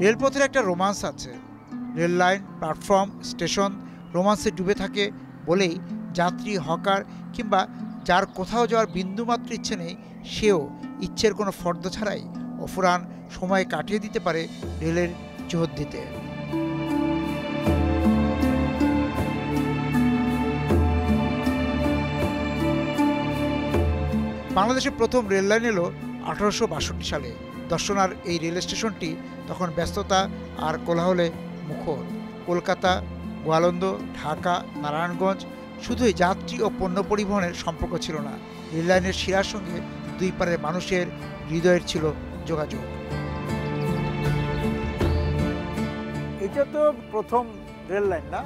রেলপথের একটা রোমান্স আছে। রেল লাইন, প্ল্যাটফর্ম, স্টেশন রোমান্সে ডুবে থাকে বলেই যাত্রী, হকার কিংবা যার কোথাও যাওয়ার বিন্দুমাত্র ইচ্ছে নেই, সেও ইচ্ছের কোনো ফর্দ ছাড়াই অফুরান সময় কাটিয়ে দিতে পারে রেলের চৌহদ্দিতে। বাংলাদেশের প্রথম রেল লাইন এলো 1862 সালে। দর্শনার এই রেল স্টেশনটি তখন ব্যস্ততা আর কোলাহলে মুখর। কলকাতা, গোয়ালন্দ, ঢাকা, নারায়ণগঞ্জ শুধুই যাত্রী ও পণ্য পরিবহনের সম্পর্ক ছিল না, রেল লাইনের শিরার সঙ্গে দুই পারের মানুষের হৃদয়ের ছিল যোগাযোগ। এটা তো প্রথম রেল লাইন না?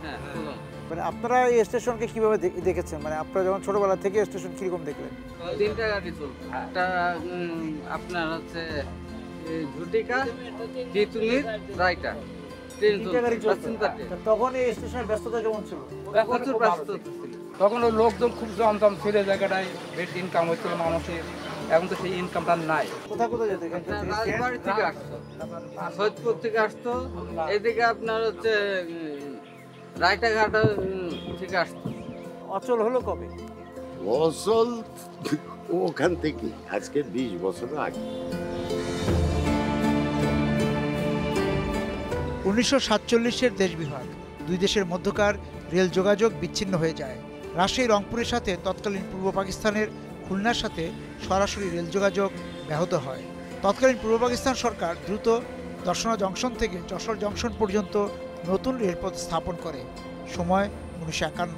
মানে আপনারা এই স্টেশনকে কিভাবে দেখেছেন? মানে আপনারা যখন ছোটবেলা থেকে স্টেশন কিরকম দেখলেন? তিনটা গাড়ি চলতো। একটা আপনার হচ্ছে ঝুটিকা, তিতুমির, রায়টা। তখন এই স্টেশনের ব্যস্ততা কেমন ছিল? প্রচুর ব্যস্ততা ছিল। তখন ওই লোকজন খুব জমজম ছিল, জায়গাটায় বেশ ইনকাম হচ্ছিল মানুষের। এখন তো সেই ইনকামটা নাই। কোথায় কোথায় যেত? রাজবাড়ি থেকে আসতো, সৈয়দপুর থেকে আসতো, এদিকে আপনার হচ্ছে রায়টাঘাট থেকে আসতো। অচল হলো কবে? অচল ওখান থেকে আজকে 20 বছর আগে। 1947-এর দেশ বিভাগ, দুই দেশের মধ্যকার রেল যোগাযোগ বিচ্ছিন্ন হয়ে যায়। রাজশাহী, রংপুরের সাথে তৎকালীন পূর্ব পাকিস্তানের খুলনার সাথে সরাসরি রেল যোগাযোগ ব্যাহত হয়। তৎকালীন পূর্ব পাকিস্তান সরকার দ্রুত দর্শনা জংশন থেকে যশোর জংশন পর্যন্ত নতুন রেলপথ স্থাপন করে। সময় 1951,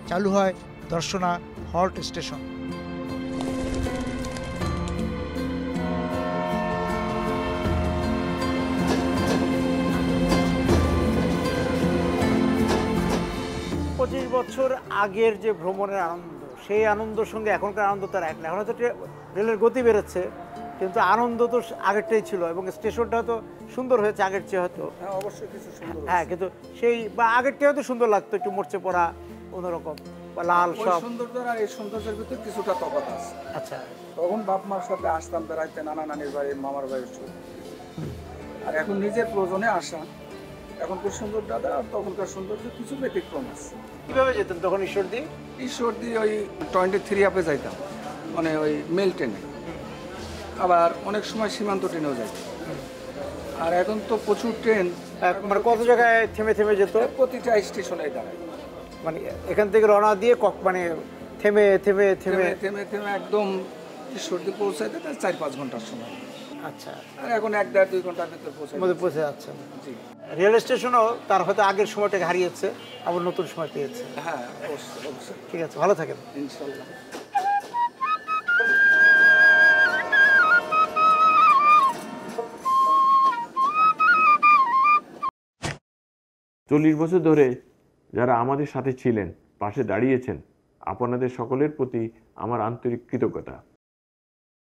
চালু হয় দর্শনা হল্ট স্টেশন। বছর আগের যে ভ্রমণের আনন্দ, সেই আনন্দের সঙ্গে এখনকার আনন্দ তার এক না। এখন হয়তো রেলের গতি বেড়েছে, কিন্তু আনন্দ তো আগেরটাই ছিল, এবং স্টেশনটা তো সুন্দর হয়েছে আগের চেয়ে হয়তো। অবশ্যই কিছু সুন্দর। হ্যাঁ, কিন্তু সেই বা আগেরটা হয়তো সুন্দর লাগতো, একটু মরচে পড়া অন্যরকম বা লাল সব সৌন্দর্য আর এই সৌন্দর্যের ভিতরে কিছুটা তফাৎ আছে। আচ্ছা, তখন বাপ মার সাথে আসতাম বেড়াইতে, নানা নানির বাড়ি, মামার বাড়ির ছবি। আর এখন নিজের প্রয়োজনে আসা, এখনকার সৌন্দর্য দাদা আর তখনকার সৌন্দর্য কিছু ব্যতিক্রম আছে। কিভাবে যেতেন তখন? ঈশ্বর দিয়ে ওই 23 আপে যাইতাম, মানে ওই মেল ট্রেনে। আবার অনেক সময় সীমান্ত ট্রেনেও যাইতাম। আর এখন তো প্রচুর ট্রেন, মানে কত জায়গায় থেমে থেমে যেত? প্রতিটা স্টেশনে দাঁড়ায়। মানে এখান থেকে রওনা দিয়ে মানে থেমে থেমে থেমে থেমে থেমে একদম ঈশ্বরদী পৌঁছাইতে 4-5 ঘন্টার সময়। আচ্ছা, আর এখন 1-1.5-2 ঘন্টার ভিতরে পৌঁছে যাচ্ছে। জি, রেল স্টেশনও তার হয়তো আগের সময়টাকে হারিয়েছে, আবার নতুন সময় পেয়েছে। হ্যাঁ, অবশ্যই অবশ্যই। ঠিক আছে, ভালো থাকেন। ইনশাল্লাহ। চল্লিশ বছর ধরে যারা আমাদের সাথে ছিলেন, পাশে দাঁড়িয়েছেন, আপনাদের সকলের প্রতি আমার আন্তরিক কৃতজ্ঞতা।